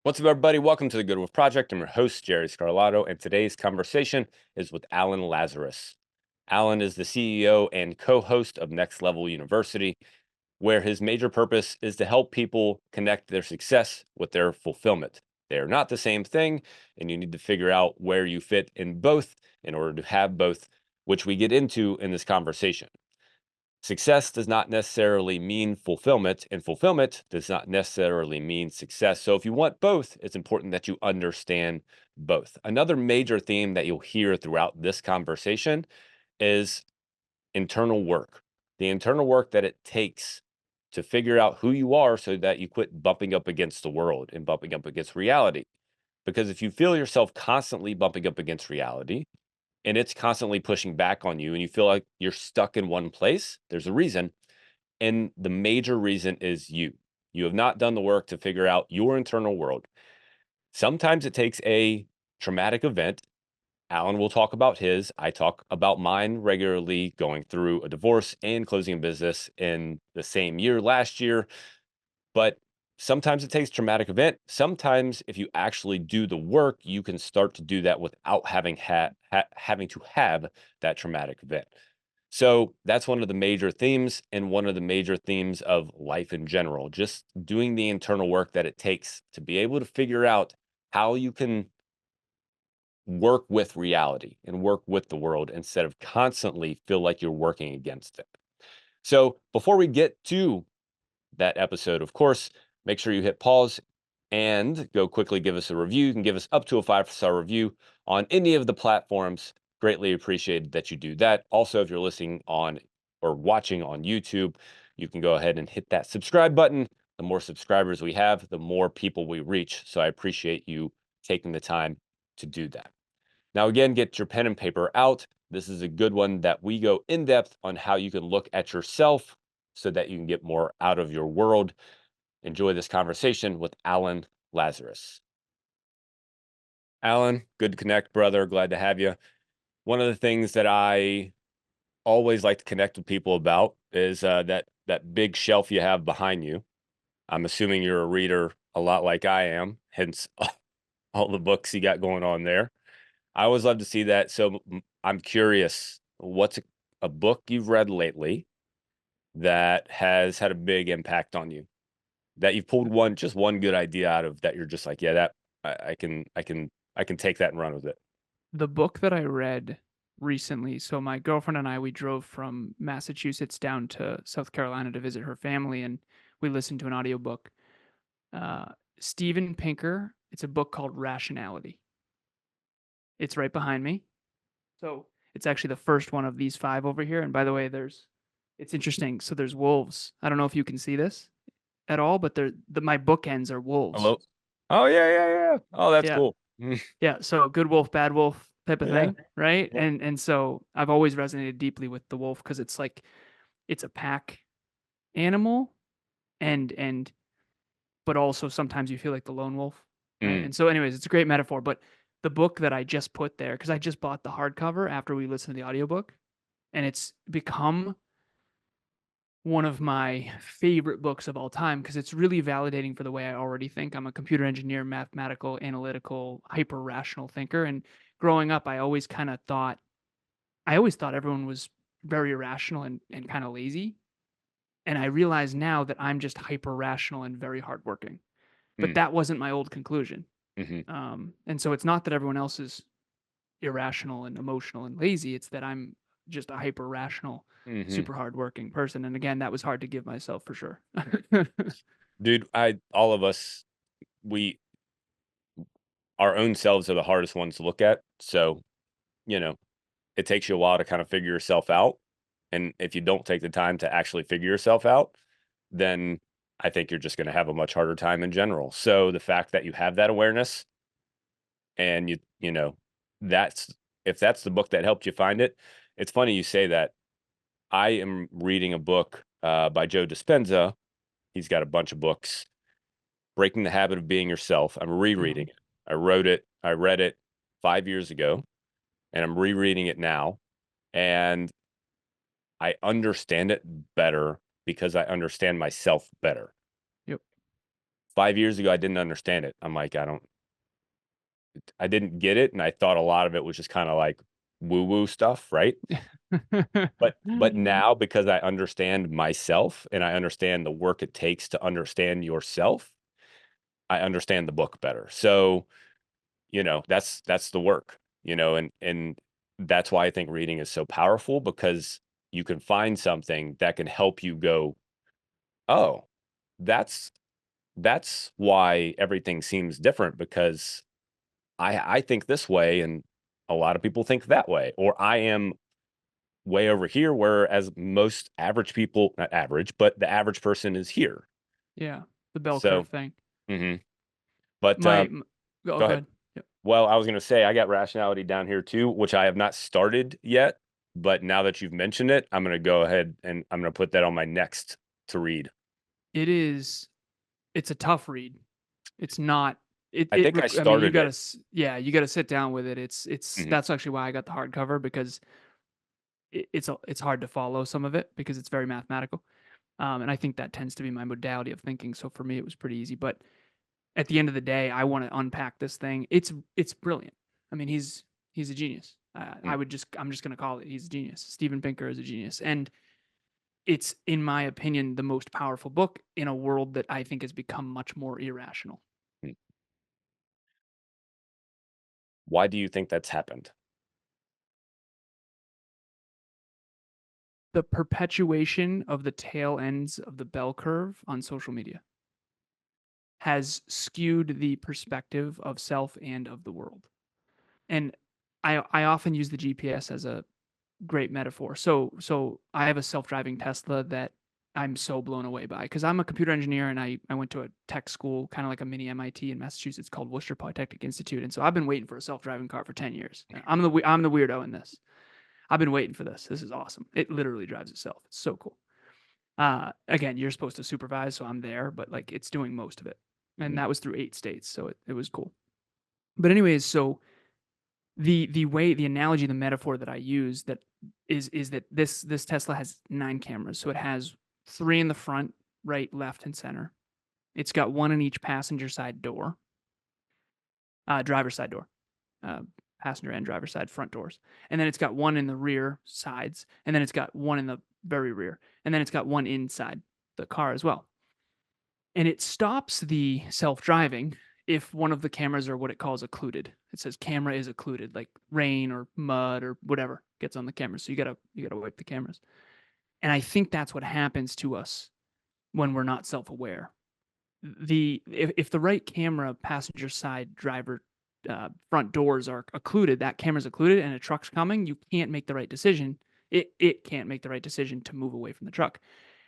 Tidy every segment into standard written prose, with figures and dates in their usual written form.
What's up, everybody? Welcome to the Good Wolf Project. I'm your host, Jerry Scarlato, and today's conversation is with Alan Lazaros. Alan is the CEO and co host of Next Level University, where his major purpose is to help people connect their success with their fulfillment. They are not the same thing, and you need to figure out where you fit in both in order to have both, which we get into in this conversation. Success does not necessarily mean fulfillment, and fulfillment does not necessarily mean success. So, if you want both, it's important that you understand both. Another major theme that you'll hear throughout this conversation is internal work, the internal work that it takes to figure out who you are so that you quit bumping up against the world and bumping up against reality. Because if you feel yourself constantly bumping up against reality, and it's constantly pushing back on you and you feel like you're stuck in one place, there's a reason. And the major reason is you. You have not done the work to figure out your internal world. Sometimes it takes a traumatic event. Alan will talk about his. I talk about mine regularly, going through a divorce and closing a business in the same year last year. But sometimes it takes traumatic event. Sometimes if you actually do the work, you can start to do that without having to have that traumatic event. So that's one of the major themes and one of the major themes of life in general, just doing the internal work that it takes to be able to figure out how you can work with reality and work with the world instead of constantly feel like you're working against it. So before we get to that episode, of course, make sure you hit pause and go quickly give us a review. You can give us up to a 5-star review on any of the platforms. Greatly appreciated that you do that. Also, if you're listening on or watching on YouTube, you can go ahead and hit that subscribe button. The more subscribers we have, the more people we reach. So I appreciate you taking the time to do that. Now, again, get your pen and paper out. This is a good one that we go in depth on how you can look at yourself so that you can get more out of your world. Enjoy this conversation with Alan Lazaros. Alan, good to connect, brother. Glad to have you. One of the things that I always like to connect with people about is that big shelf you have behind you. I'm assuming you're a reader a lot like I am, hence all the books you got going on there. I always love to see that. So I'm curious, what's a book you've read lately that has had a big impact on you? That you've pulled just one good idea out of that you're just like, yeah, that I can take that and run with it. The book that I read recently, so my girlfriend and I, we drove from Massachusetts down to South Carolina to visit her family, and we listened to an audiobook. Steven Pinker, it's a book called Rationality. It's right behind me. So it's actually the first one of these five over here. And by the way, it's interesting. So there's wolves. I don't know if you can see this at all, but my bookends are wolves. Hello? Oh, yeah, yeah, yeah. Oh, that's Yeah. cool. Yeah, so good wolf, bad wolf type of Yeah, thing, right? yeah. And so I've always resonated deeply with the wolf because it's like it's a pack animal and but also sometimes you feel like the lone wolf, right? Mm, And so anyways, it's a great metaphor, but the book that I just put there because I just bought the hardcover after we listened to the audiobook, and it's become one of my favorite books of all time because it's really validating for the way I already think. I'm a computer engineer, mathematical, analytical, hyper rational thinker. And growing up, I always thought everyone was very irrational and kind of lazy. And I realize now that I'm just hyper rational and very hardworking. But mm, that wasn't my old conclusion. mhm, And so it's not that everyone else is irrational and emotional and lazy. It's that I'm just a hyper rational, mhm. super hardworking person. And again, that was hard to give myself for sure. Dude, all of us, we our own selves are the hardest ones to look at. So, you know, it takes you a while to kind of figure yourself out. And if you don't take the time to actually figure yourself out, then I think you're just going to have a much harder time in general. So the fact that you have that awareness and that's if that's the book that helped you find it, it's funny you say that. I am reading a book by Joe Dispenza. He's got a bunch of books. Breaking the Habit of Being Yourself. I'm rereading Mhm. it. I read it 5 years ago, and I'm rereading it now. And I understand it better because I understand myself better. Yep. 5 years ago, I didn't understand it. I'm like, I didn't get it, and I thought a lot of it was just kinda like woo-woo stuff, right? But now because I understand myself and I understand the work it takes to understand yourself, I understand the book better. So, that's the work, and that's why I think reading is so powerful because you can find something that can help you go, "Oh, that's that's why everything seems different because I think this way and a lot of people think that way, or I am way over here, whereas most average people, not average, but the average person is here." Yeah, the bell curve So, thing. mhm. But, My m Oh, go go ahead. ahead. Yep. Well, I was gonna say I got rationality down here too, which I have not started yet, but now that you've mentioned it, I'm gonna go ahead and I'm gonna put that on my next to read. It is it's a tough read. It's not I think I I mean, you started gotta it. yeah, you gotta sit down with it. It's Mhm, that's actually why I got the hardcover because it's hard to follow some of it because it's very mathematical. And I think that tends to be my modality of thinking. So for me, it was pretty easy. But at the end of the day, I want to unpack this thing. It's brilliant. I mean, he's a genius. mm, I'm just gonna call it. He's a genius. Steven Pinker is a genius, and it's in my opinion the most powerful book in a world that I think has become much more irrational. mm. Why do you think that's happened? The perpetuation of the tail ends of the bell curve on social media has skewed the perspective of self and of the world. And I often use the GPS as a great metaphor. So I have a self-driving Tesla that I'm so blown away by because I'm a computer engineer and I went to a tech school, kind of like a mini MIT in Massachusetts called Worcester Polytechnic Institute. And so I've been waiting for a self-driving car for 10 years. I'm the weirdo in this. I've been waiting for this. This is awesome. It literally drives itself. It's so cool. Again, you're supposed to supervise, so I'm there, but like it's doing most of it. And Mm, that was through 8 states, so it was cool. But anyways, so the way the analogy, the metaphor that I use that is that this Tesla has 9 cameras. So it has 3 in the front, right, left, and center. It's got 1 in each passenger side door, driver's side door, uh, passenger and driver side front doors. And then it's got 1 in the rear sides, and then it's got 1 in the very rear, and then it's got 1 inside the car as well. And it stops the self-driving if one of the cameras are what it calls occluded. It says camera is occluded, like rain or mud or whatever gets on the camera. So you gotta wipe the cameras. And I think that's what happens to us when we're not self-aware. If the right camera, passenger side, driver, front doors are occluded, that camera's occluded, and a truck's coming, you can't make the right decision. It can't make the right decision to move away from the truck.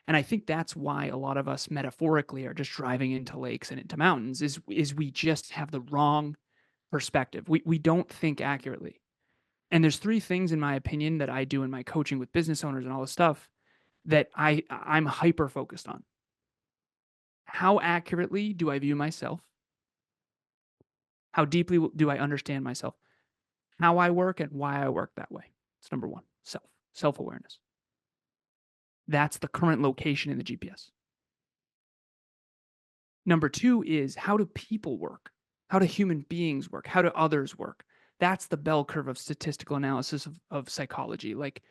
And I think that's why a lot of us metaphorically are just driving into lakes and into mountains is we just have the wrong perspective. We don't think accurately. And there's 3 things in my opinion that I do in my coaching with business owners and all this stuff that I'm hyper focused on. How accurately do I view myself? How deeply do I understand myself? How I work and why I work that way. It's number 1, self-awareness. That's the current location in the GPS. Number 2 is how do people work? How do human beings work? How do others work? That's the bell curve of statistical analysis of psychology, like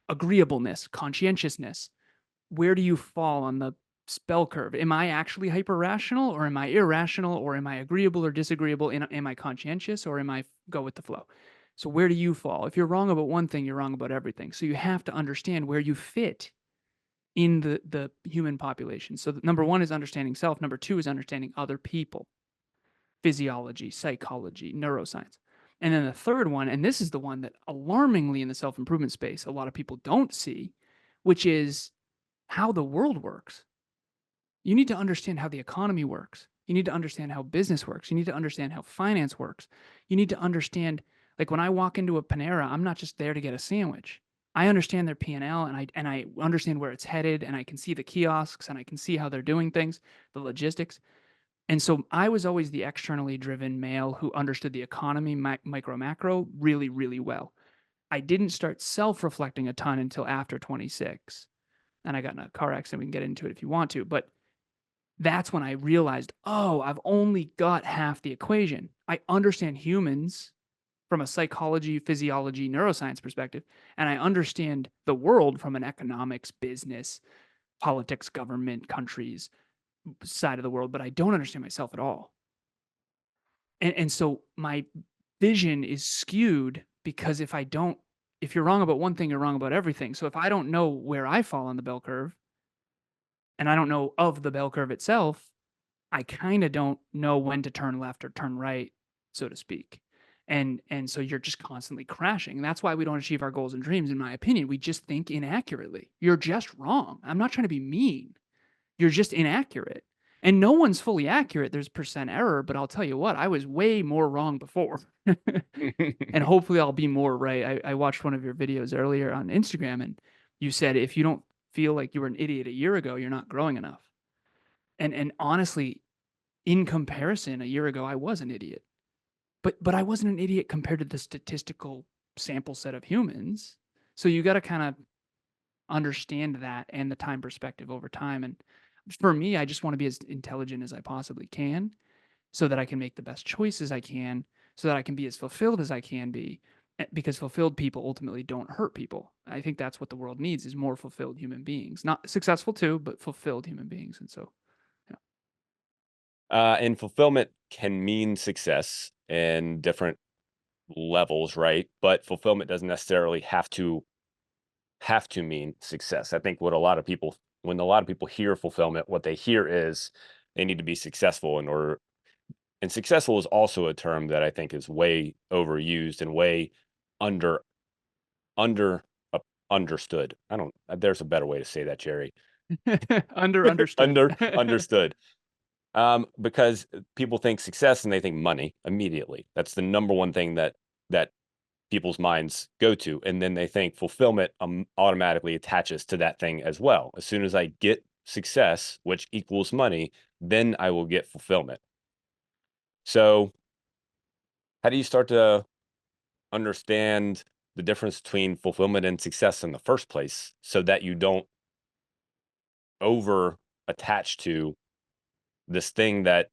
agreeableness, conscientiousness. Where do you fall on the bell curve? Am I actually hyper rational or am I irrational or am I agreeable or disagreeable? Am I conscientious or am I go with the flow? So, where do you fall? If you're wrong about one thing, you're wrong about everything. So, you have to understand where you fit in the human population. So, number 1 is understanding self. Number 2 is understanding other people, physiology, psychology, neuroscience. And then the third one, and this is the one that alarmingly in the self improvement space, a lot of people don't see, which is how the world works. You need to understand how the economy works. You need to understand how business works. You need to understand how finance works. You need to understand, like when I walk into a Panera, I'm not just there to get a sandwich. I understand their P&L and I understand where it's headed and I can see the kiosks and I can see how they're doing things, the logistics. And so I was always the externally driven male who understood the economy, micro, macro really, really well. I didn't start self reflecting a ton until after 26. And I got in a car accident. We can get into it if you want to. But That's when I realized, oh, I've only got half the equation. I understand humans from a psychology, physiology, neuroscience perspective, and I understand the world from an economics, business, politics, government, countries side of the world, but I don't understand myself at all. And so my vision is skewed because if you're wrong about one thing, you're wrong about everything. So if I don't know where I fall on the bell curve and I don't know of the bell curve itself, I kinda don't know when to turn left or turn right, so to speak. And so you're just constantly crashing. And that's why we don't achieve our goals and dreams, in my opinion. We just think inaccurately. You're just wrong. I'm not trying to be mean. You're just inaccurate. And no one's fully accurate. There's percent error, but I'll tell you what, I was way more wrong before. And hopefully I'll be more right. I watched one of your videos earlier on Instagram, and you said if you don't feel like you were an idiot a year ago, you're not growing enough. And honestly, in comparison, a year ago, I was an idiot. But I wasn't an idiot compared to the statistical sample set of humans. So you gotta kinda understand that and the time perspective over time, and for me, I just wanna be as intelligent as I possibly can so that I can make the best choices I can, so that I can be as fulfilled as I can be, because fulfilled people ultimately don't hurt people. I think that's what the world needs is more fulfilled human beings. Not successful too, but fulfilled human beings, and so, yeah. And fulfillment can mean success in different levels, right? But fulfillment doesn't necessarily have to mean success. I think when a lot of people hear fulfillment, what they hear is they need to be successful in order. And successful is also a term that I think is way overused and way under under understood. I don't. There's a better way to say that, Jerry. Understood. Understood. Because people think success and they think money immediately. That's the number one thing that people's minds go to, and then they think fulfillment automatically attaches to that thing as well. As soon as I get success, which equals money, then I will get fulfillment. So, how do you start to understand the difference between fulfillment and success in the first place so that you don't over attach to this thing that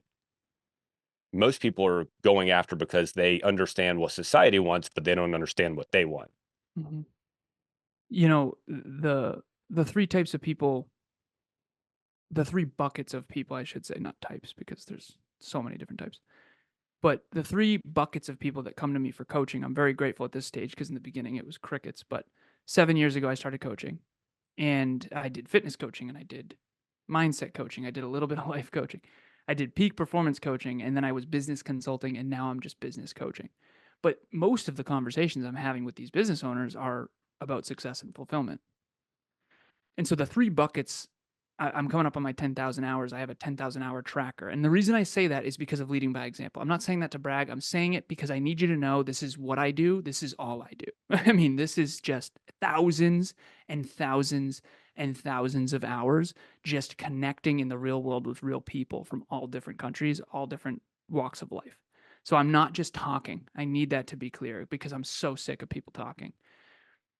most people are going after because they understand what society wants, but they don't understand what they want. Mhm. You know, the 3 types of people the 3 buckets of people, I should say, not types because there's so many different types. But the 3 buckets of people that come to me for coaching, I'm very grateful at this stage because in the beginning it was crickets, but 7 years ago I started coaching, and I did fitness coaching, and I did mindset coaching, I did a little bit of life coaching. I did peak performance coaching, and then I was business consulting, and now I'm just business coaching. But most of the conversations I'm having with these business owners are about success and fulfillment. And so the 3 buckets, I'm coming up on my 10,000 hours. I have a 10,000 hour tracker. And the reason I say that is because of leading by example. I'm not saying that to brag. I'm saying it because I need you to know this is what I do. This is all I do. I mean, this is just thousands and thousands and thousands of hours just connecting in the real world with real people from all different countries, all different walks of life. So I'm not just talking. I need that to be clear because I'm so sick of people talking.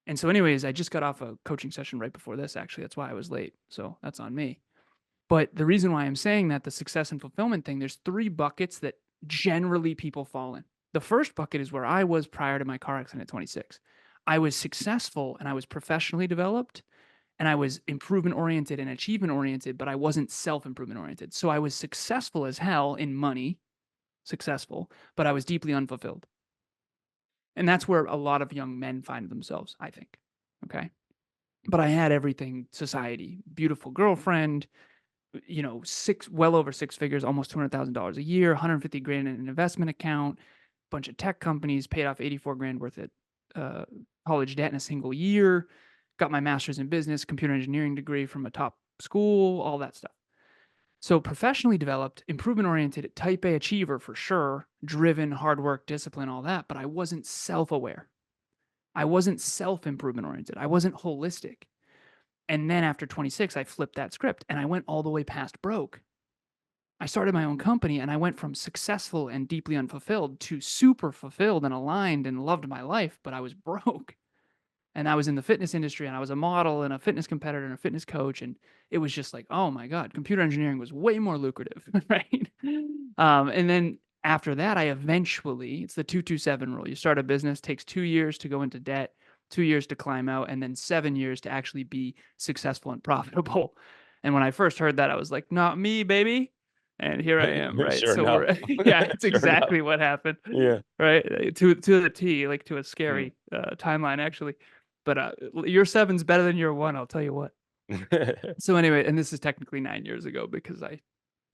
And so anyways, I just got off a coaching session right before this, actually. That's why I was late. So that's on me. But the reason why I'm saying that the success and fulfillment thing, there's 3 buckets that generally people fall in. The first bucket is where I was prior to my car accident at 26. I was successful and I was professionally developed and I was improvement oriented and achievement oriented, but I wasn't self improvement oriented. So I was successful as hell in money, successful, but I was deeply unfulfilled. And that's where a lot of young men find themselves, I think. Okay. But I had everything society, beautiful girlfriend, well over 6 figures, almost $200,000 a year, 150 grand in an investment account, bunch of tech companies, paid off 84 grand worth of uh, college debt in a single year, got my master's in business, computer engineering degree from a top school, all that stuff. So professionally developed, improvement oriented, type A achiever for sure, driven, hard work, discipline, all that, but I wasn't self-aware. I wasn't self-improvement oriented. I wasn't holistic. And then after 26, I flipped that script and I went all the way past broke. I started my own company and I went from successful and deeply unfulfilled to super fulfilled and aligned and loved my life, but I was broke. And I was in the fitness industry, and I was a model and a fitness competitor and a fitness coach, and it was just like, "Oh my god, computer engineering was way more lucrative," right? And then after that, I eventually it's the 2-2-7 rule. You start a business, takes 2 years to go into debt, 2 years to climb out, and then 7 years to actually be successful and profitable. And when I first heard that, I was like, "Not me, baby." And here I am, right? Sure So enough. we're yeah, it's Sure enough. exactly what happened, Yeah. right? To the T, like, to a Mm. scary, timeline, actually. But, year 7's better than year 1, I'll tell you what. So anyway, and this is technically 9 years ago because I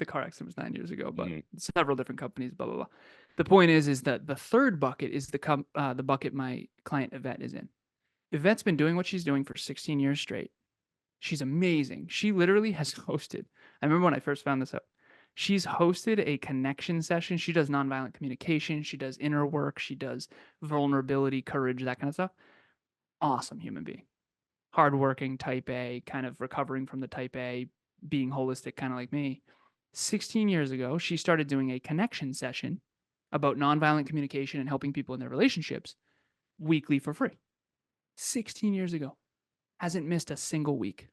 the car accident was 9 years ago, but Mhm. several different companies, blah, blah, blah. The point is that the 3rd bucket is the bucket my client Yvette is in. Yvette's been doing what she's doing for 16 years straight. She's amazing. She literally has hosted I remember when I first found this out. She's hosted a connection session. She does nonviolent communication, she does inner work, she does vulnerability, courage, that kind of stuff. Awesome human being. Hardworking type A, kind of recovering from the type A, being holistic, kind of like me. 16 years ago, she started doing a connection session about nonviolent communication and helping people in their relationships weekly for free. 16 years ago. Hasn't missed a single week.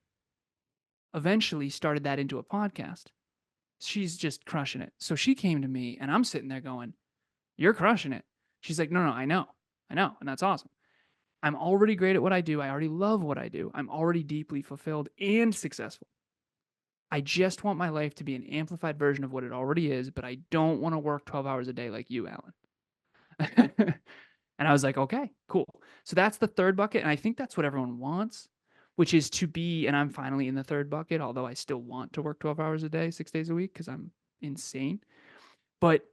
Eventually started that into a podcast. She's just crushing it. So she came to me and I'm sitting there going, "You're crushing it." She's like, "No, no, I know. I know. And that's awesome. I'm already great at what I do. I already love what I do. I'm already deeply fulfilled and successful. I just want my life to be an amplified version of what it already is, but I don't want to work 12 hours a day like you, Alan." And I was like, "Okay, cool." So that's the 3rd bucket, and I think that's what everyone wants, which is to be and I'm finally in the 3rd bucket, although I still want to work 12 hours a day, 6 days a week because 'cause I'm insane. But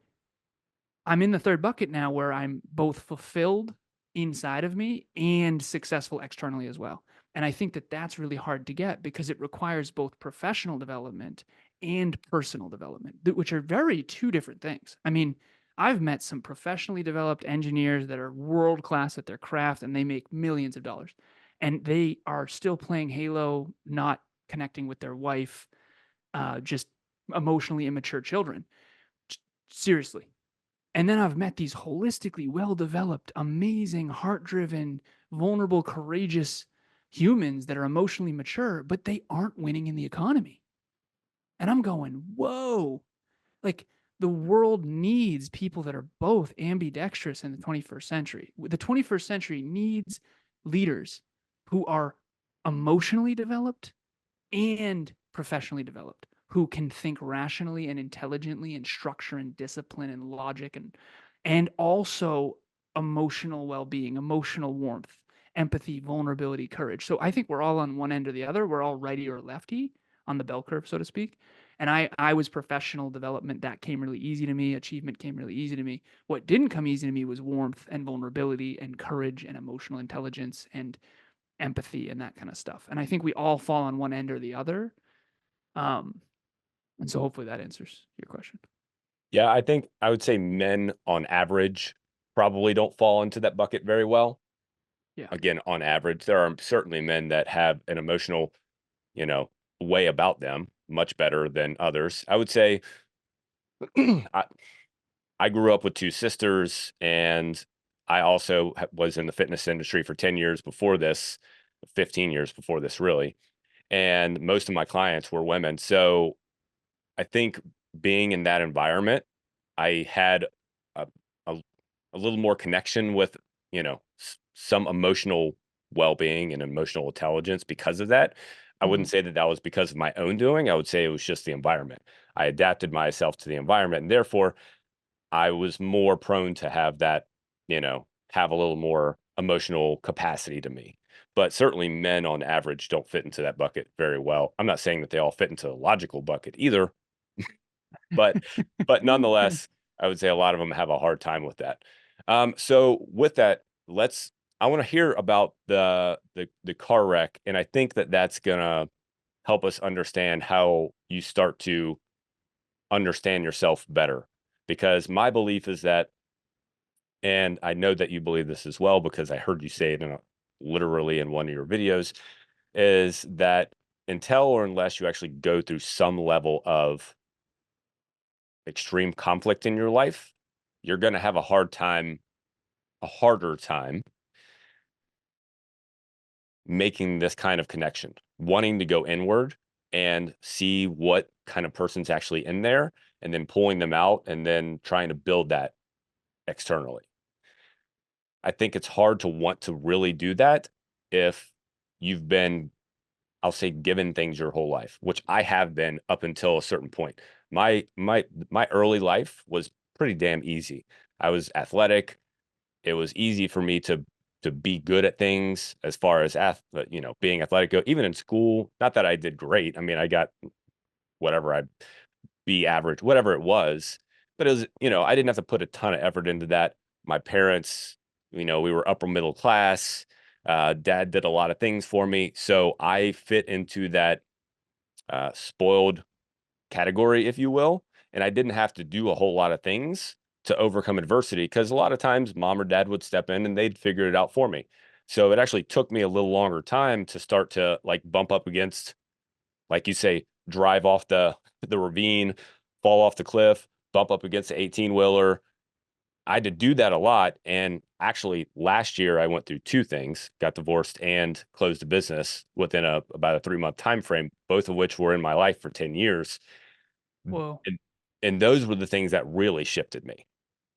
I'm in the 3rd bucket now where I'm both fulfilled inside of me and successful externally as well. And I think that that's really hard to get because it requires both professional development and personal development, which are very 2 different things. I mean, I've met some professionally developed engineers that are world class at their craft and they make millions of dollars. And they are still playing Halo, not connecting with their wife, just emotionally immature children. Seriously, and then I've met these holistically well-developed, amazing, heart-driven, vulnerable, courageous humans that are emotionally mature, but they aren't winning in the economy. And I'm going, "Whoa." Like, the world needs people that are both ambidextrous in the 21st century. The 21st century needs leaders who are emotionally developed and professionally developed, who can think rationally and intelligently and structure and discipline and logic and also emotional well-being, emotional warmth, empathy, vulnerability, courage. So I think we're all on one end or the other. We're all righty or lefty on the bell curve, so to speak. And I was professional development. That came really easy to me. Achievement came really easy to me. What didn't come easy to me was warmth and vulnerability and courage and emotional intelligence and empathy and that kind of stuff. And I think we all fall on one end or the other. Um, and so hopefully that answers your question. Yeah, I think I would say men on average probably don't fall into that bucket very well. Yeah. Again, on average, there are certainly men that have an emotional, you know, way about them much better than others. I would say I, I grew up with 2 sisters, and I also was in the fitness industry for 10 years before this, 15 years before this, really. And most of my clients were women. So I think being in that environment, I had a, a, a little more connection with, some emotional well-being and emotional intelligence because of that. I wouldn't Mhm. say that that was because of my own doing. I would say it was just the environment. I adapted myself to the environment, and therefore I was more prone to have that, have a little more emotional capacity to me. But certainly men on average don't fit into that bucket very well. I'm not saying that they all fit into the logical bucket either, but nonetheless, I would say a lot of them have a hard time with that. So with that, I want to hear about the car wreck, and I think that that's gonna help us understand how you start to understand yourself better. Because my belief is that, and I know that you believe this as well because I heard you say it literally in one of your videos, is that until or unless you actually go through some level of extreme conflict in your life, you're going to have a harder time making this kind of connection, wanting to go inward and see what kind of person's actually in there, and then pulling them out and then trying to build that externally. I think it's hard to want to really do that if you've been, I'll say, given things your whole life, which I have been up until a certain point. My early life was pretty damn easy. I was athletic. It was easy for me to be good at things as far as being athletic go. Even in school, not that I did great. I mean, I got whatever I be average, whatever it was. But it was, I didn't have to put a ton of effort into that. My parents, we were upper middle class. Dad did a lot of things for me. So I fit into that spoiled category, if you will. And I didn't have to do a whole lot of things to overcome adversity because a lot of times mom or dad would step in and they'd figure it out for me. So it actually took me a little longer time to start to like bump up against, like you say, drive off the ravine, fall off the cliff, bump up against the 18 wheeler. I had to do that a lot. And actually, last year I went through two things: got divorced and closed a business within about a 3-month time frame, both of which were in my life for 10 years. Whoa. And, and those were the things that really shifted me.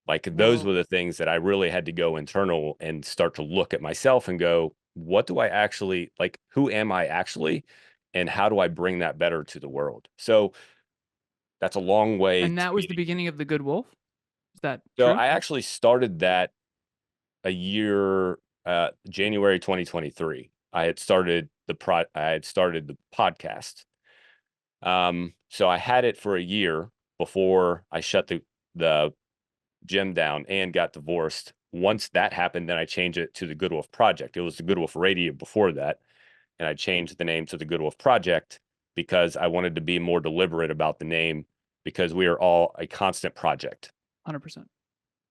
Like those were Whoa. the things that I really had to go internal and start to look at myself and go, what do I actually like? Who am I actually? And how do I bring that better to the world? So that's a long way And to that was me. the beginning of The Good Wolf? Is that So true? I actually started that a year, January 2023. I had started the podcast. So I had it for a year before I shut the gym down and got divorced. Once that happened, then I changed it to the Good Wolf Project. It was the Good Wolf Radio before that, and I changed the name to the Good Wolf Project because I wanted to be more deliberate about the name because we are all a constant project. 100%.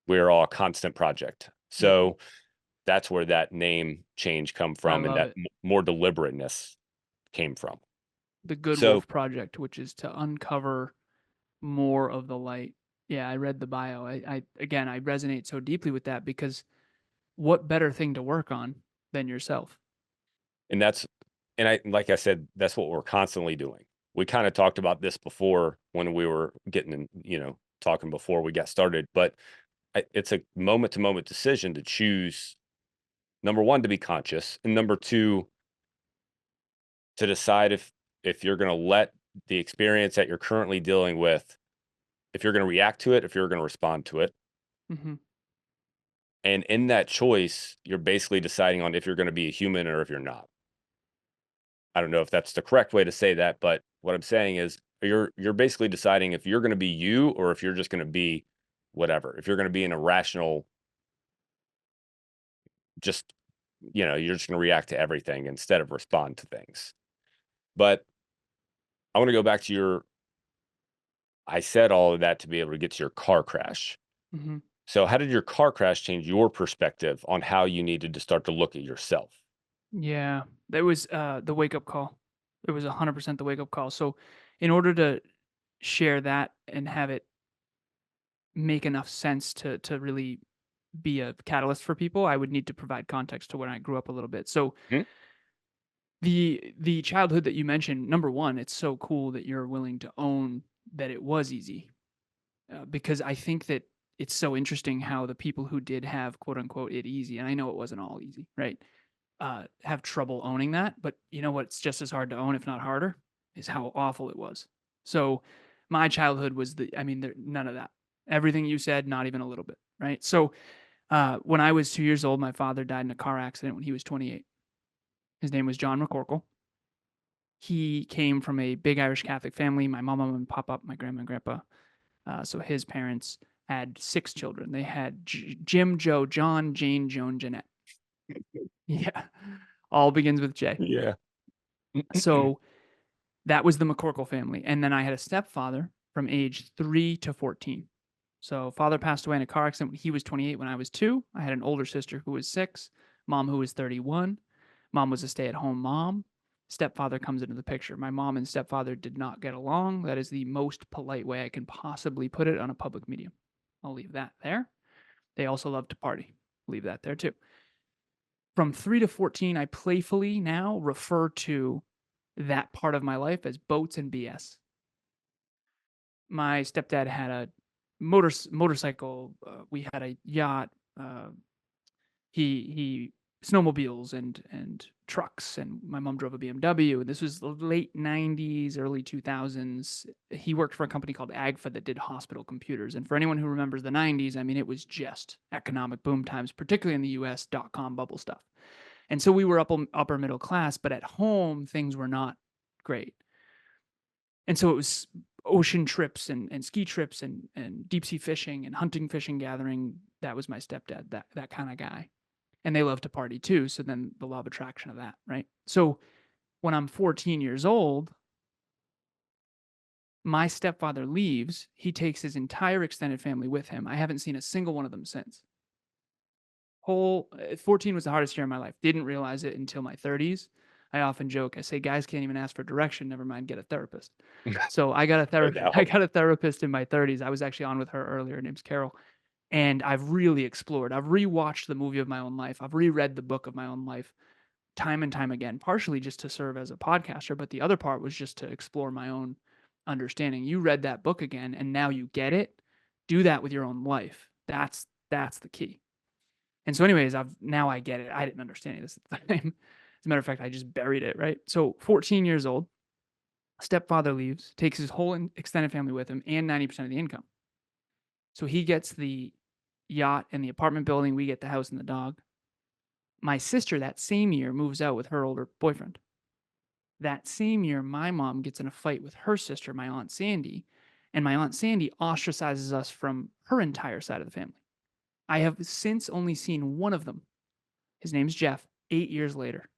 We are all a constant project. Yep. So that's where that name change come I from and love that it. more deliberateness came from. The Good So Wolf Project, which is to uncover more of the light. Yeah, I read the bio. I again, I resonate so deeply with that because what better thing to work on than yourself? and that's and I like I said, that's what we're constantly doing. We kind of talked about this before when we were getting in, talking before we got started, but it's a moment to moment decision to choose number one to be conscious, and number two to decide if you're going to let the experience that you're currently dealing with, if you're going to react to it, if you're going to respond to it. Mhm. And in that choice, you're basically deciding on if you're going to be a human or if you're not. I don't know if that's the correct way to say that, but what I'm saying is you're basically deciding if you're going to be you or if you're just going to be whatever. If you're going to be an irrational, just you're just going to react to everything instead of respond to things. But I want to go back to your I said all of that to be able to get to your car crash. Mhm. So how did your car crash change your perspective on how you needed to start to look at yourself? Yeah. That was the wake up call. It was 100% the wake up call. So in order to share that and have it make enough sense to really be a catalyst for people, I would need to provide context to when I grew up a little bit. So Mhm. the childhood that you mentioned, number one, it's so cool that you're willing to own that it was easy, because I think that it's so interesting how the people who did have quote unquote it easy, and I know it wasn't all easy, right? Have trouble owning that. But you know what's just as hard to own, if not harder, is how awful it was. So my childhood was I mean, none of that. Everything you said, not even a little bit, right? So when I was 2 years old, my father died in a car accident when he was 28. His name was John McCorkle. He came from a big Irish Catholic family. My mama and papa, my grandma and grandpa. So his parents had 6 children. They had Jim, Joe, John, Jane, Joan, Jeanette. Yeah, all begins with J. Yeah. So that was the McCorkle family. And then I had a stepfather from age 3 to 14. So father passed away in a car accident when he was 28 when I was 2. I had an older sister who was 6, mom who was 31. Mom was a stay-at-home mom. Stepfather comes into the picture. My mom and stepfather did not get along. That is the most polite way I can possibly put it on a public medium. I'll leave that there. They also love to party. Leave that there too. From 3 to 14, I playfully now refer to that part of my life as boats and BS. My stepdad had a motorcycle, we had a yacht, uh, he snowmobiles and trucks, and my mom drove a BMW. This was the late 90s, early 2000s. He worked for a company called Agfa that did hospital computers, and for anyone who remembers the 90s, I mean, it was just economic boom times, particularly in the US, dot-com bubble stuff. And so we were upper middle class, but at home, things were not great. And so it was ocean trips and ski trips and deep sea fishing and hunting, fishing, gathering. That was my stepdad, that kind of guy. And they love to party too. So then the law of attraction of that, right? So when I'm 14 years old, my stepfather leaves. He takes his entire extended family with him. I haven't seen a single one of them since. 14 was the hardest year of my life. Didn't realize it until my 30s. I often joke. I say guys can't even ask for direction, never mind get a therapist. So I got a No therapist. I doubt. got a therapist in my 30s. I was actually on with her earlier. Her name's Carol. And I've really explored. I've rewatched the movie of my own life. I've reread the book of my own life time and time again, partially just to serve as a podcaster, but the other part was just to explore my own understanding. You read that book again and now you get it. Do that with your own life. That's the key. And so anyways, I get it. I didn't understand this at the time. As a matter of fact, I just buried it, right? So 14 years old, stepfather leaves, takes his whole extended family with him and 90% of the income. So he gets the yacht and the apartment building. We get the house and the dog. My sister that same year moves out with her older boyfriend. That same year, my mom gets in a fight with her sister, my Aunt Sandy, and my Aunt Sandy ostracizes us from her entire side of the family. I have since only seen one of them. His name's Jeff, 8 years later.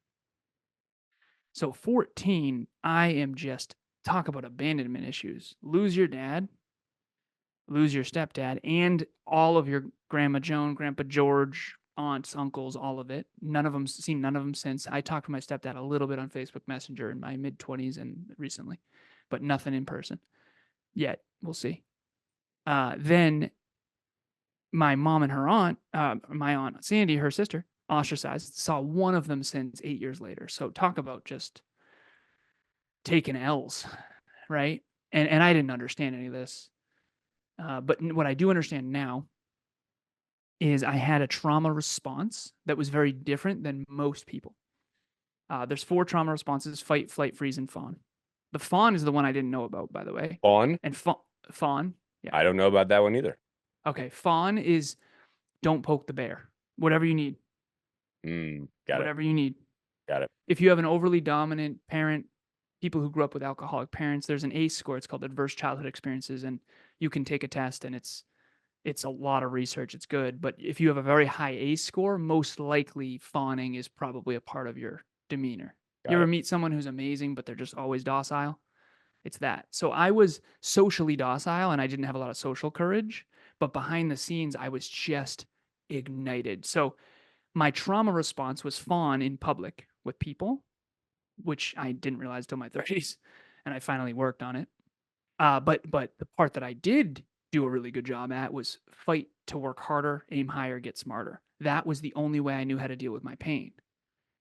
So 14, I am just talk about abandonment issues. Lose your dad, lose your stepdad, and all of your Grandma Joan, Grandpa George, aunts, uncles, all of it. None of them seen none of them since. I talked to my stepdad a little bit on Facebook Messenger in my mid 20s and recently, but nothing in person yet. We'll see. Then my mom and her aunt, my aunt Sandy, her sister, ostracized. Saw one of them since 8 years later. So talk about just taking L's, right? And I didn't understand any of this, but what I do understand now is I had a trauma response that was very different than most people. There's 4 trauma responses: fight, flight, freeze, and fawn. The fawn is the one I didn't know about, by the way. Fawn? And fawn, yeah. I don't know about that one either. Okay, fawn is don't poke the bear. Whatever you need, Got it. whatever you need. Got it. If you have an overly dominant parent, people who grew up with alcoholic parents, there's an ACE score. It's called Adverse Childhood Experiences, and you can take a test, and it's a lot of research. It's good, but if you have a very high ACE score, most likely fawning is probably a part of your demeanor. You Got ever it. meet someone who's amazing, but they're just always docile? It's that. So I was socially docile and I didn't have a lot of social courage, but behind the scenes, I was just ignited. So my trauma response was fawn in public with people, which I didn't realize till my 30s, and I finally worked on it. But the part that I did do a really good job at was fight to work harder, aim higher, get smarter. That was the only way I knew how to deal with my pain.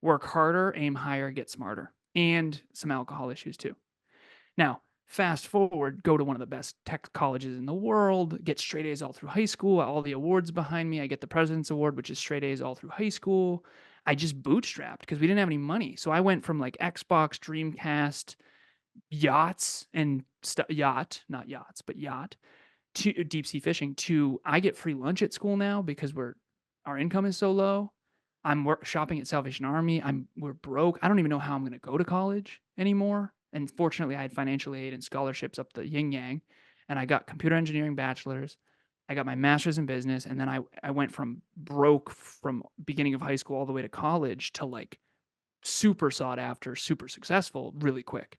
Work harder, aim higher, get smarter, and some alcohol issues too. Now, fast forward, go to one of the best tech colleges in the world, get straight A's all through high school, all the awards behind me. I get the President's Award, which is straight A's all through high school. I just bootstrapped because we didn't have any money. So I went from like Xbox, Dreamcast, yachts and not yachts, but yacht to deep sea fishing to I get free lunch at school now because our income is so low. I'm shopping at Salvation Army. We're broke. I don't even know how I'm going to go to college anymore. And fortunately, I had financial aid and scholarships up the yin yang, and I got computer engineering bachelor's. I got my master's in business, and then I went from broke from beginning of high school all the way to college to like super sought after, super successful really quick.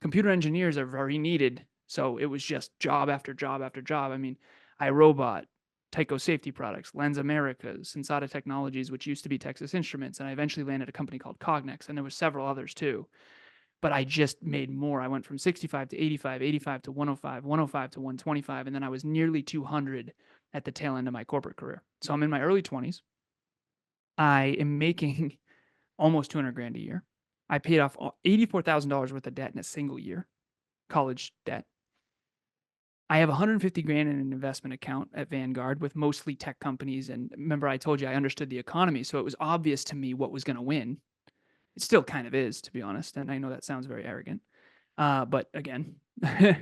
Computer engineers are very needed. So it was just job after job after job. I mean, iRobot, Tyco Safety Products, Lens Americas, Sensata Technologies, which used to be Texas Instruments, and I eventually landed a company called Cognex, and there was several others too. But I just made more. I went from 65 to 85, 85 to 105, 105 to 125, and then I was nearly 200 at the tail end of my corporate career. So I'm in my early 20s. I am making almost 200 grand a year. I paid off $84,000 worth of debt in a single year, college debt. I have 150 grand in an investment account at Vanguard with mostly tech companies. And remember, I told you I understood the economy. So it was obvious to me what was going to win. It still kind of is, to be honest. And I know that sounds very arrogant. But again, You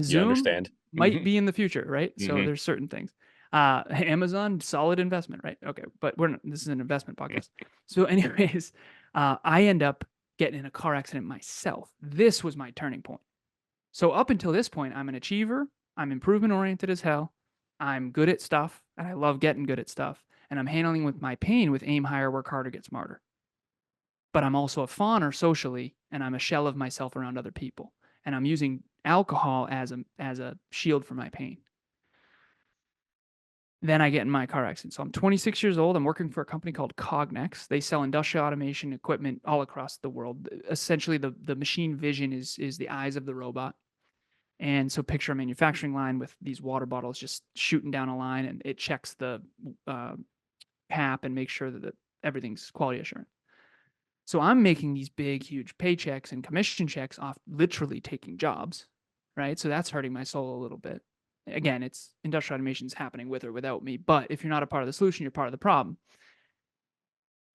Zoom understand? might be in the future, right? So Mhm. there's certain things. Amazon, solid investment, right? Okay, but we're not, this is an investment podcast. So, anyways, I end up getting in a car accident myself. This was my turning point. So up until this point, I'm an achiever. I'm improvement oriented as hell. I'm good at stuff, and I love getting good at stuff. And I'm handling with my pain with aim higher, work harder, get smarter. But I'm also a fawner socially, and I'm a shell of myself around other people. And I'm using alcohol as a shield for my pain. Then I get in my car accident. So I'm 26 years old. I'm working for a company called Cognex. They sell industrial automation equipment all across the world. Essentially, the machine vision is the eyes of the robot. And so picture a manufacturing line with these water bottles just shooting down a line, and it checks the uh, cap and makes sure that everything's quality assurance. So I'm making these big, huge paychecks and commission checks off literally taking jobs, right? So that's hurting my soul a little bit. Again, it's industrial automation is happening with or without me, but if you're not a part of the solution, you're part of the problem.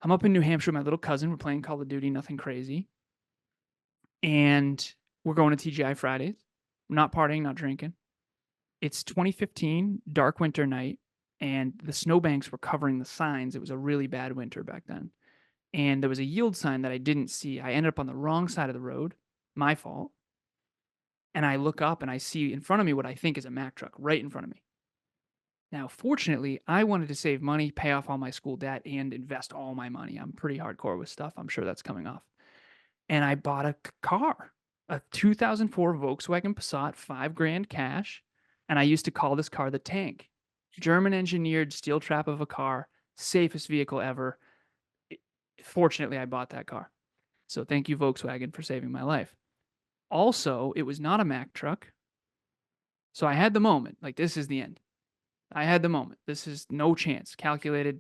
I'm up in New Hampshire with my little cousin. We're playing Call of Duty, nothing crazy. And we're going to TGI Fridays. I'm not partying, not drinking. It's 2015, dark winter night, and the snowbanks were covering the signs. It was a really bad winter back then. And there was a yield sign that I didn't see. I ended up on the wrong side of the road, my fault. And I look up and I see in front of me what I think is a Mack truck right in front of me. Now, fortunately, I wanted to save money, pay off all my school debt, and invest all my money. I'm pretty hardcore with stuff. I'm sure that's coming off. And I bought a car, a 2004 Volkswagen Passat, 5 grand cash. And I used to call this car the Tank. German engineered steel trap of a car, safest vehicle ever. Fortunately, I bought that car. So thank you, Volkswagen, for saving my life. Also, it was not a Mack truck. So I had the moment, like, this is the end. I had the moment. This is no chance. Calculated,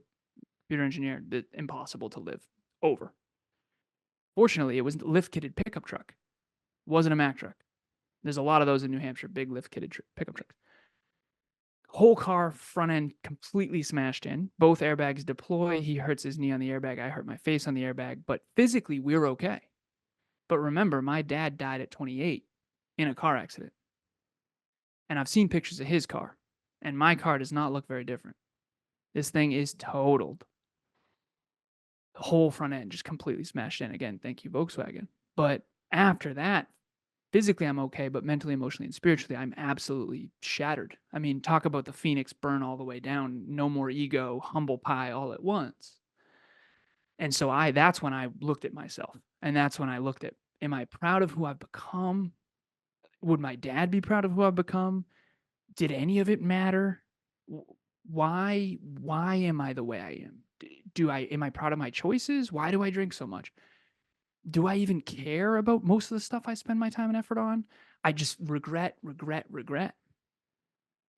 computer engineer, impossible to live. Over. Fortunately, it was a lift kitted pickup truck. It wasn't a Mack truck. There's a lot of those in New Hampshire, big lift kitted pickup trucks. Whole car front end completely smashed in. Both airbags deploy. He hurts his knee on the airbag. I hurt my face on the airbag. But physically, we're okay. But remember, my dad died at 28 in a car accident. And I've seen pictures of his car. And my car does not look very different. This thing is totaled. The whole front end just completely smashed in. Again, thank you, Volkswagen. But after that, physically I'm okay, but mentally, emotionally, and spiritually, I'm absolutely shattered. I mean, talk about the phoenix burn all the way down, no more ego, humble pie all at once. And so that's when I looked at myself. And that's when I looked at, am I proud of who I've become? Would my dad be proud of who I've become? Did any of it matter? Why am I the way I am? Am I proud of my choices? Why do I drink so much? Do I even care about most of the stuff I spend my time and effort on? I just regret, regret, regret.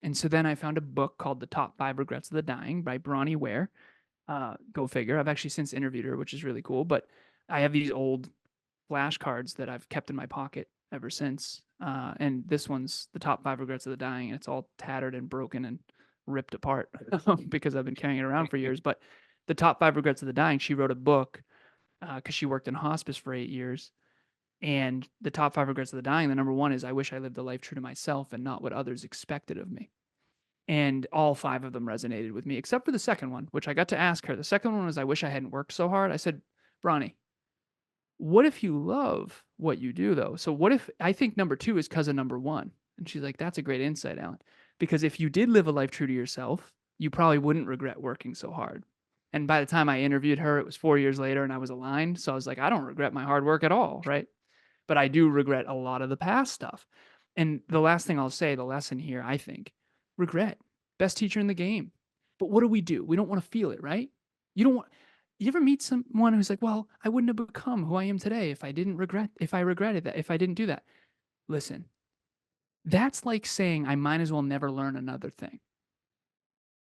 And so then I found a book called The Top 5 Regrets of the Dying by Bronnie Ware. Go figure. I've actually since interviewed her, which is really cool. But I have these old flashcards that I've kept in my pocket ever since. And this one's The Top 5 Regrets of the Dying. And it's all tattered and broken and ripped apart because I've been carrying it around for years. But The Top 5 Regrets of the Dying, she wrote a book because she worked in hospice for 8 years. And the top 5 regrets of the dying, the number one is I wish I lived a life true to myself and not what others expected of me. And all 5 of them resonated with me, except for the second one, which I got to ask her. The second one was I wish I hadn't worked so hard. I said, Bronnie, what if you love what you do though? So what if I think number 2 is because of number 1? And she's like, that's a great insight, Alan. Because if you did live a life true to yourself, you probably wouldn't regret working so hard. And by the time I interviewed her, it was 4 years later and I was aligned. So I was like, I don't regret my hard work at all, right? But I do regret a lot of the past stuff. And the last thing I'll say, the lesson here, I think, regret. Best teacher in the game. But what do? We don't want to feel it, right? You don't want you ever meet someone who's like, well, I wouldn't have become who I am today if I regretted that, if I didn't do that. Listen, that's like saying I might as well never learn another thing.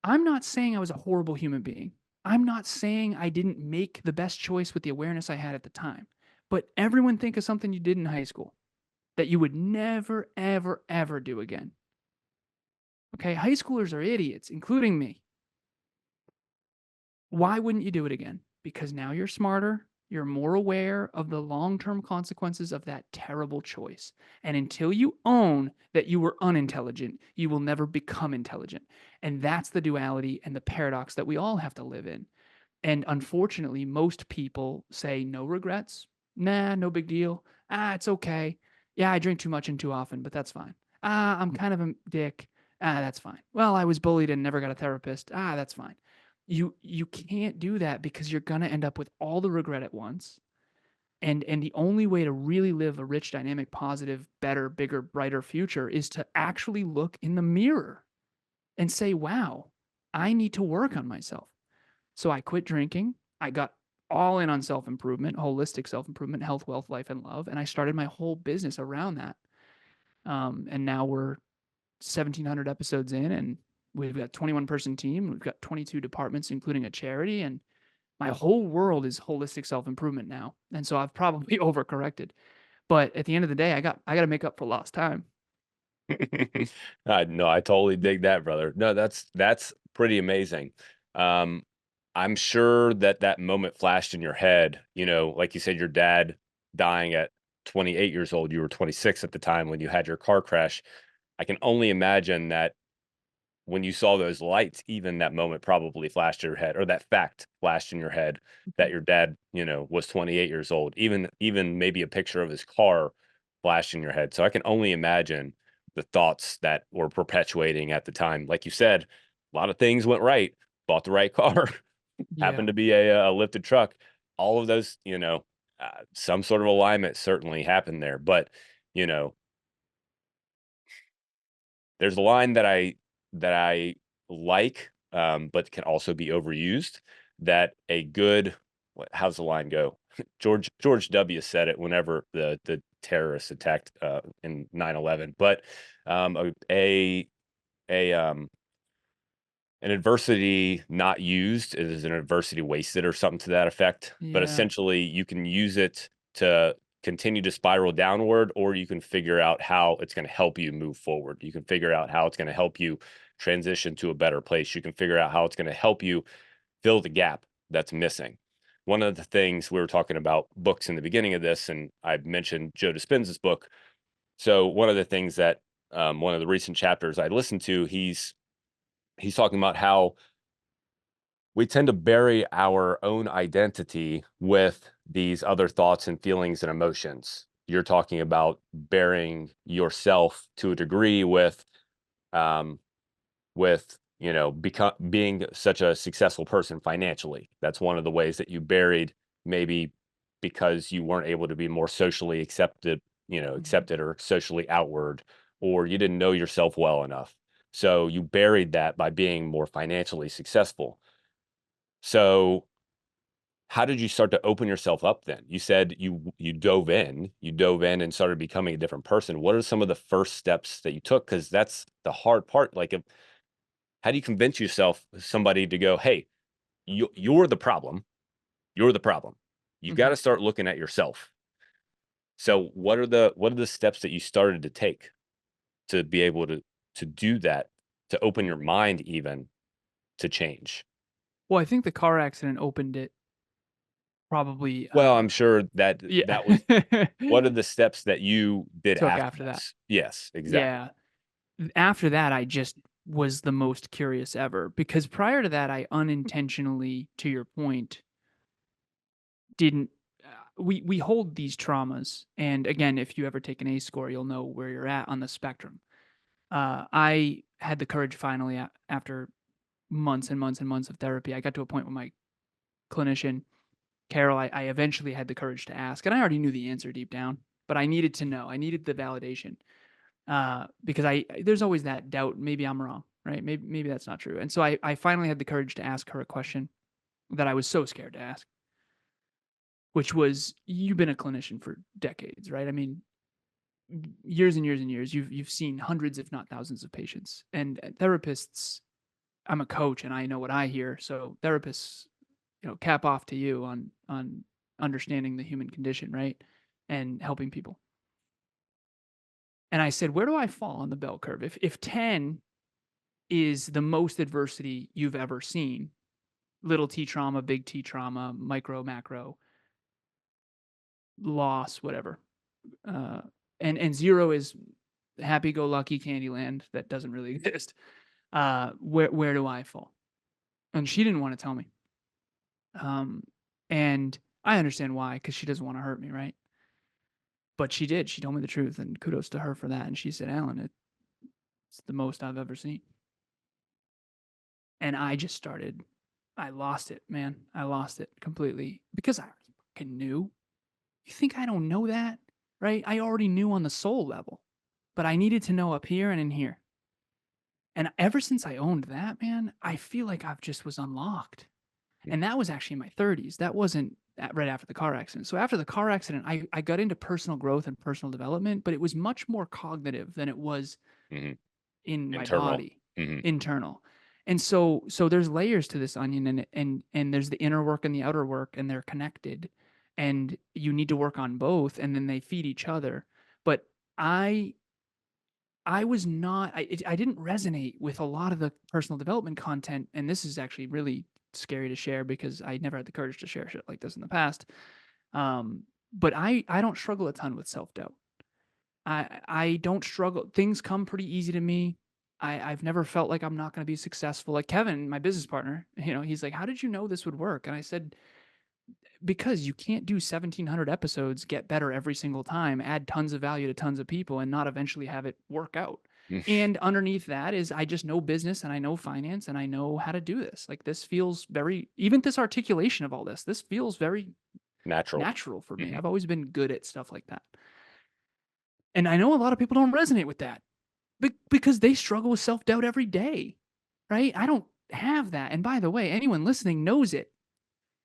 I'm not saying I was a horrible human being. I'm not saying I didn't make the best choice with the awareness I had at the time, but everyone think of something you did in high school that you would never, ever, ever do again. Okay, high schoolers are idiots, including me. Why wouldn't you do it again? Because now you're smarter, you're more aware of the long-term consequences of that terrible choice. And until you own that you were unintelligent, you will never become intelligent. And that's the duality and the paradox that we all have to live in. And unfortunately, most people say no regrets. Nah, no big deal. Ah, it's okay. Yeah, I drink too much and too often, but that's fine. Ah, I'm kind of a dick. Ah, that's fine. Well, I was bullied and never got a therapist. Ah, that's fine. You can't do that because you're gonna end up with all the regret at once. And the only way to really live a rich, dynamic, positive, better, bigger, brighter future is to actually look in the mirror and say, wow, I need to work on myself. So I quit drinking. I got all in on self improvement, holistic self improvement, health, wealth, life, and love. And I started my whole business around that. And now we're 1,700 episodes in, and we've got 21-person team. We've got 22 departments, including a charity. And my whole world is holistic self improvement now. And so I've probably overcorrected. But at the end of the day, I got to make up for lost time. No, I totally dig that, brother. No, that's pretty amazing. Um, I'm sure that that moment flashed in your head, like you said, your dad dying at 28 years old, you were 26 at the time when you had your car crash. I can only imagine that when you saw those lights, even that moment probably flashed in your head, or that fact flashed in your head that your dad, was 28 years old. Even maybe a picture of his car flashed in your head. So I can only imagine the thoughts that were perpetuating at the time. Like you said, a lot of things went right. Bought the right car, Yeah. happened to be a lifted truck. All of those, some sort of alignment certainly happened there. But you know, there's a line that I like, but can also be overused. That a good how's the line go? George W. said it whenever the terrorists attacked in 9/11. But a an adversity not used is an adversity wasted or something to that effect. But Yeah. essentially, you can use it to continue to spiral downward, or you can figure out how it's going to help you move forward. You can figure out how it's going to help you transition to a better place. You can figure out how it's going to help you fill the gap that's missing. One of the things we were talking about books in the beginning of this, and I mentioned Joe Dispenza's book. So one of the things that one of the recent chapters I listened to, he's talking about how we tend to bury our own identity with these other thoughts and feelings and emotions. You're talking about burying yourself to a degree um, being such a successful person financially. That's one of the ways that you buried, maybe because you weren't able to be more socially accepted, Mhm. accepted or socially outward, or you didn't know yourself well enough. So you buried that by being more financially successful. So how did you start to open yourself up then? You said you dove in and started becoming a different person. What are some of the first steps that you took? Because that's the hard part. Like, how do you convince yourself, somebody to go, hey, you're the problem. You're the problem. You've got Mhm. to start looking at yourself. So what are the steps that you started to take to be able to do that, to open your mind even to change? Well, I think the car accident opened it probably. Well, I'm sure that Yeah. that was what are the steps that you did Took after after that. this? Yes, exactly. Yeah. After that, I just was the most curious ever because prior to that, I unintentionally, to your point, didn't. We hold these traumas, and again, if you ever take an A score, you'll know where you're at on the spectrum. I had the courage finally after months and months and months of therapy. I got to a point with my clinician, Carol. I eventually had the courage to ask, and I already knew the answer deep down, but I needed to know. I needed the validation. Because there's always that doubt. Maybe I'm wrong, right? Maybe that's not true. And so I finally had the courage to ask her a question that I was so scared to ask, which was, you've been a clinician for decades, right? I mean, years and years and years. You've seen hundreds, if not thousands, of patients and therapists. I'm a coach, and I know what I hear. So therapists cap off to you on understanding the human condition, right? And helping people. And I said, where do I fall on the bell curve? If 10 is the most adversity you've ever seen, little t trauma, big T trauma, micro, macro, loss, whatever. Uh, and 0 is happy go lucky Candyland that doesn't really exist. Where do I fall? And she didn't want to tell me. Um, and I understand why, because she doesn't want to hurt me, right? But she did. She told me the truth, and kudos to her for that. And she said, Alan, it's the most I've ever seen. And I lost it, man. I lost it completely because I fucking knew. You think I don't know that? Right? I already knew on the soul level, but I needed to know up here and in here. And ever since I owned that, man, I feel like I've just was unlocked. And that was actually in my 30s. That wasn't right after the car accident. So after the car accident, I got into personal growth and personal development, but it was much more cognitive than it was Mhm. in my Internal. body, Mhm. internal. And so there's layers to this onion, and there's the inner work and the outer work, and they're connected. And you need to work on both, and then they feed each other. But I I was not I didn't resonate with a lot of the personal development content, and this is actually really scary to share because I never had the courage to share shit like this in the past. But I don't struggle a ton with self-doubt. I don't struggle. Things come pretty easy to me. I've never felt like I'm not going to be successful. Like Kevin, my business partner, he's like, "How did you know this would work?" And I said, because you can't do 1,700 episodes, get better every single time, add tons of value to tons of people, and not eventually have it work out. And underneath that is I just know business and I know finance and I know how to do this. Like this feels very, even this articulation of all this feels very Natural. natural for me. Mhm. I've always been good at stuff like that. And I know a lot of people don't resonate with that because they struggle with self doubt every day, right? I don't have that. And by the way, anyone listening knows it.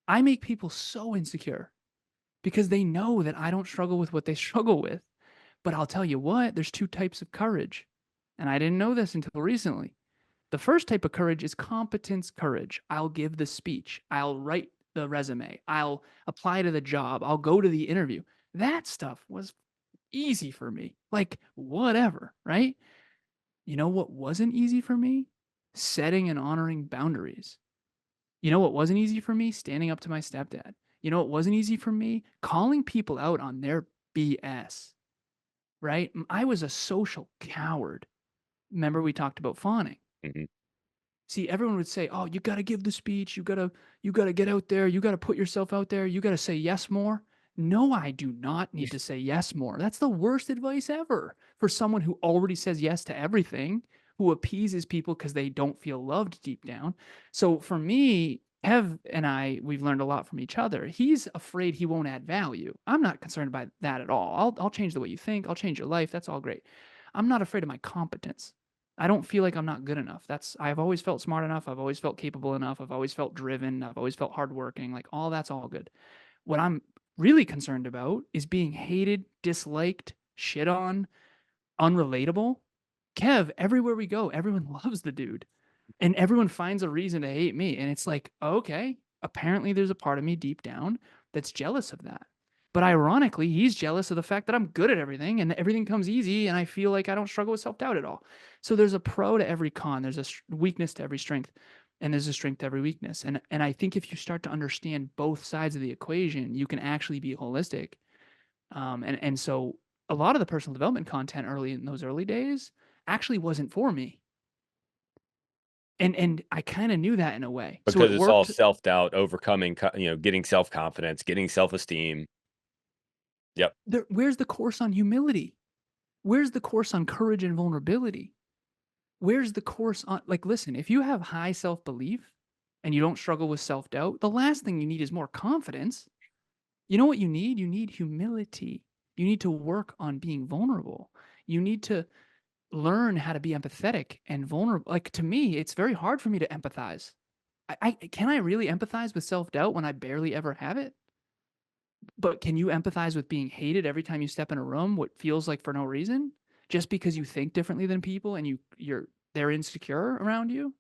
I make people so insecure because they know that I don't struggle with what they struggle with. But I'll tell you what, there's two types of courage. And I didn't know this until recently. The first type of courage is competence courage. I'll give the speech, I'll write the resume, I'll apply to the job, I'll go to the interview. That stuff was easy for me. Like, whatever, right? You know what wasn't easy for me? Setting and honoring boundaries. You know what wasn't easy for me? Standing up to my stepdad. You know what wasn't easy for me? Calling people out on their BS, right? I was a social coward. Remember we talked about fawning. Mhm. See, everyone would say, "Oh, you got to give the speech. You got to get out there. You got to put yourself out there. You got to say yes more." No, I do not need to say yes more. That's the worst advice ever for someone who already says yes to everything, who appeases people because they don't feel loved deep down. So for me, Kev and we've learned a lot from each other. He's afraid he won't add value. I'm not concerned by that at all. I'll change the way you think. I'll change your life. That's all great. I'm not afraid of my competence. I don't feel like I'm not good enough. I've always felt smart enough. I've always felt capable enough. I've always felt driven. I've always felt hardworking. Like all that's all good. What I'm really concerned about is being hated, disliked, shit on, unrelatable. Kev, everywhere we go, everyone loves the dude. And everyone finds a reason to hate me. And it's like, okay, apparently there's a part of me deep down that's jealous of that. But ironically, he's jealous of the fact that I'm good at everything and everything comes easy and I feel like I don't struggle with self doubt at all. So there's a pro to every con, there's a weakness to every strength, and there's a strength to every weakness. And I think if you start to understand both sides of the equation, you can actually be holistic. And so a lot of the personal development content early in those early days actually wasn't for me, and I kinda knew that in a way. So Because it it's all worked. self-doubt, overcoming getting self-confidence, getting self-esteem. Yep. Where's the course on humility? Where's the course on courage and vulnerability? Where's the course on, like, listen, if you have high self-belief and you don't struggle with self-doubt, the last thing you need is more confidence. You know what you need? You need humility. You need to work on being vulnerable. You need to learn how to be empathetic and vulnerable. Like, to me, it's very hard for me to empathize. I can I really empathize with self-doubt when I barely ever have it? But can you empathize with being hated every time you step in a room, what feels like for no reason? Just because you think differently than people and they're insecure around you?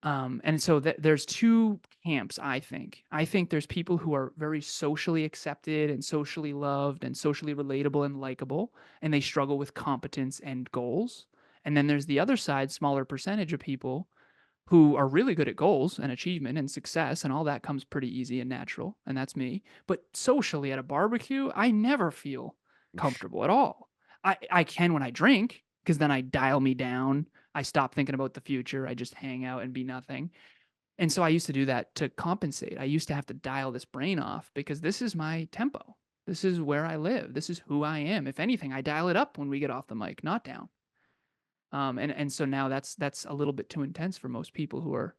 And so there's two camps, I think. I think there's people who are very socially accepted and socially loved and socially relatable and likable, and they struggle with competence and goals. And then there's the other side, smaller percentage of people who are really good at goals and achievement and success, and all that comes pretty easy and natural, and that's me. But socially at a barbecue, I never feel comfortable at all. I can when I drink, because then I dial me down. I stop thinking about the future. I just hang out and be nothing. And so I used to do that to compensate. I used to have to dial this brain off because this is my tempo. This is where I live. This is who I am. If anything, I dial it up when we get off the mic, not down. And so now that's a little bit too intense for most people who are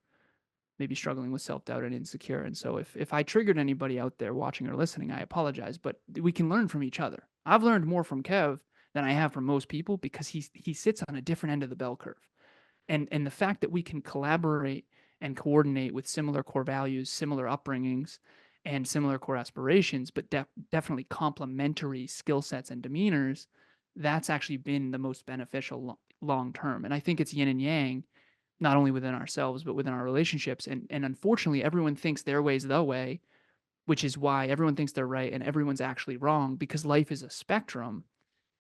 maybe struggling with self-doubt and insecure. And so if I triggered anybody out there watching or listening, I apologize, but we can learn from each other. I've learned more from Kev than I have from most people because he sits on a different end of the bell curve. And the fact that we can collaborate and coordinate with similar core values, similar upbringings, and similar core aspirations, but definitely complementary skill sets and demeanors, that's actually been the most beneficial long term. And I think it's yin and yang, not only within ourselves, but within our relationships. And unfortunately, everyone thinks their way's the way, which is why everyone thinks they're right and everyone's actually wrong because life is a spectrum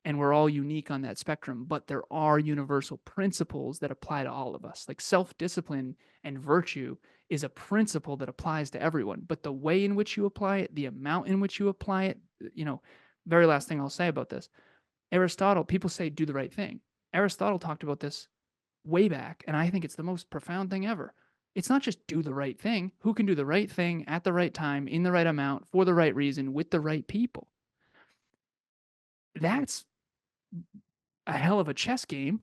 and we're all unique on that spectrum, but there are universal principles that apply to all of us. Like self-discipline and virtue is a principle that applies to everyone, but the way in which you apply it, the amount in which you apply it, very last thing I'll say about this. Aristotle, people say do the right thing. Aristotle talked about this way back, and I think it's the most profound thing ever. It's not just do the right thing. Who can do the right thing at the right time, in the right amount, for the right reason, with the right people? That's a hell of a chess game.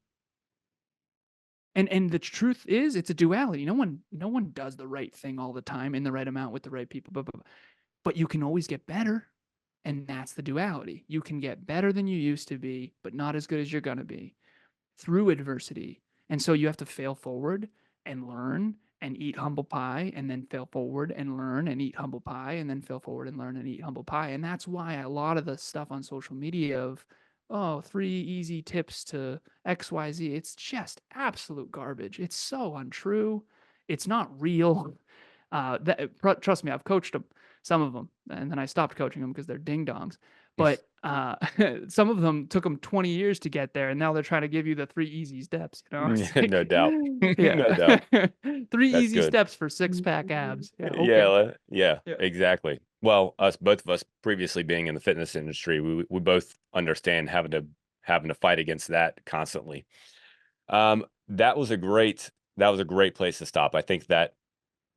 And the truth is it's a duality. No one does the right thing all the time in the right amount with the right people. But you can always get better. And that's the duality. You can get better than you used to be, but not as good as you're gonna be through adversity. And so you have to fail forward and learn and eat humble pie and then fail forward and learn and eat humble pie and then fail forward and learn and eat humble pie. And that's why a lot of the stuff on social media of, oh, 3 easy tips to XYZ, it's just absolute garbage. It's so untrue. It's not real. Trust me, I've coached them, some of them, and then I stopped coaching them because they're ding dongs. But some of them took them 20 years to get there, and now they're trying to give you the 3 easy steps. It's No like, doubt. yeah, No doubt. three That's easy good. steps for six-pack abs. Yeah, Yeah, okay. yeah, Yeah. exactly. Well, us both of us previously being in the fitness industry, we both understand having to fight against that constantly. That was a great place to stop. I think that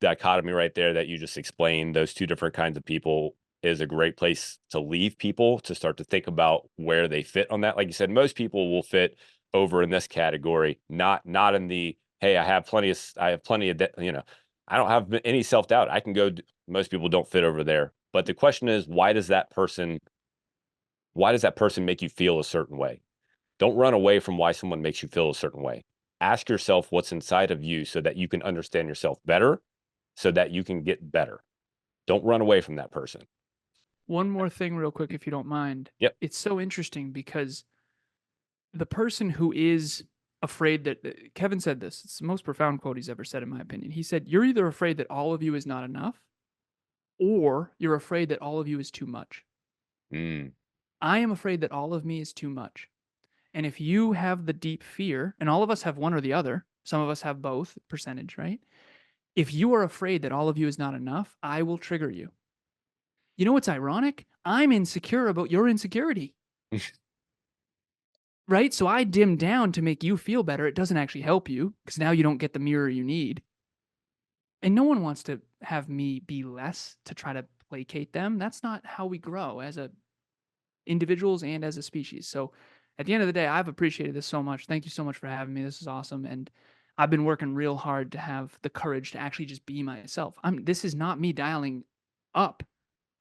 dichotomy right there that you just explained, those two different kinds of people, is a great place to leave people to start to think about where they fit on that. Like you said, most people will fit over in this category, not in the hey, I have plenty of I don't have any self doubt. I can go. Most people don't fit over there. But the question is, why does that person make you feel a certain way? Don't run away from why someone makes you feel a certain way. Ask yourself what's inside of you so that you can understand yourself better, so that you can get better. Don't run away from that person. One more thing, real quick, if you don't mind. Yep. It's so interesting because the person who is afraid that Kevin said this, it's the most profound quote he's ever said, in my opinion. He said, "You're either afraid that all of you is not enough, or you're afraid that all of you is too much." Mm, I am afraid that all of me is too much. And if you have the deep fear, and all of us have one or the other, some of us have both, percentage, right? If you are afraid that all of you is not enough, I will trigger you. You know what's ironic? I'm insecure about your insecurity, right? So I dim down to make you feel better. It doesn't actually help you because now you don't get the mirror you need. And no one wants to have me be less to try to placate them. That's not how we grow as a individuals and as a species. So at the end of the day, I've appreciated this so much. Thank you so much for having me. This is awesome. And I've been working real hard to have the courage to actually just be myself. This is not me dialing up.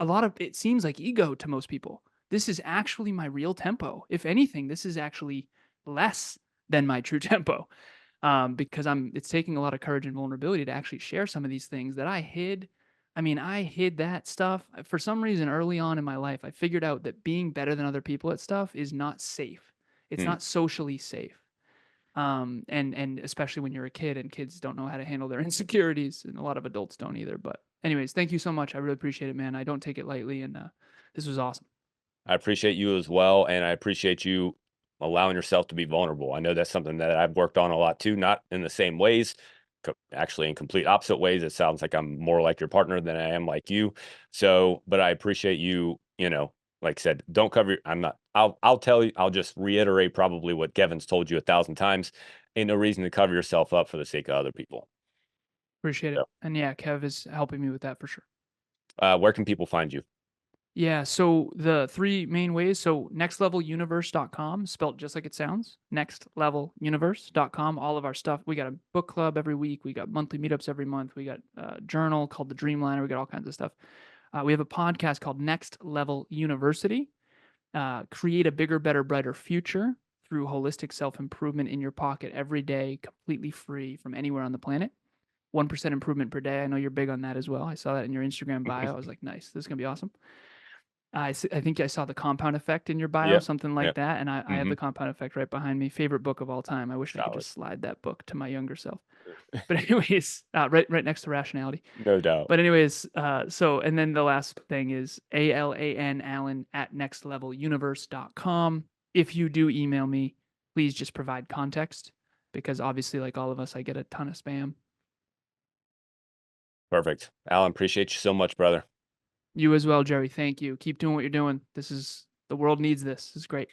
A lot of it seems like ego to most people. This is actually my real tempo. If anything, this is actually less than my true tempo. Because it's taking a lot of courage and vulnerability to actually share some of these things that I hid. I mean, I hid that stuff for some reason early on in my life. I figured out that being better than other people at stuff is not safe. It's mm. not socially safe. And especially when you're a kid and kids don't know how to handle their insecurities, and a lot of adults don't either. But anyways, thank you so much. I really appreciate it, man. I don't take it lightly, and this was awesome. I appreciate you as well, and I appreciate you allowing yourself to be vulnerable. I know that's something that I've worked on a lot too, not in the same ways, actually in complete opposite ways. It sounds like I'm more like your partner than I am like you. So, but I appreciate you, like I said, don't cover I'm not I'll tell you, I'll just reiterate probably what Kevin's told you 1,000 times. Ain't no reason to cover yourself up for the sake of other people. Appreciate it. So, And yeah, Kev is helping me with that for sure. where can people find you? Yeah, so the 3 main ways, so nextleveluniverse.com, spelled just like it sounds, nextleveluniverse.com, all of our stuff. We got a book club every week, we got monthly meetups every month, we got a journal called the Dreamliner, we got all kinds of stuff. We have a podcast called Next Level University, create a bigger, better, brighter future through holistic self-improvement in your pocket every day, completely free from anywhere on the planet. 1% improvement per day. I know you're big on that as well. I saw that in your Instagram bio. I was like, nice, this is gonna be awesome. I think I saw the compound effect in your bio, Yep. something like Yep. that, and I have Hmm. the compound effect right behind me. Favorite book of all time. I wish I could Solid. just slide that book to my younger self. But anyways, right next to rationality. No doubt. But anyways, so and then the last thing is ALAN Allen at nextleveluniverse.com. If you do email me, please just provide context because obviously, like all of us, I get a ton of spam. Perfect. Alan, appreciate you so much, brother. You as well, Jerry. Thank you. Keep doing what you're doing. The world needs this. This is great.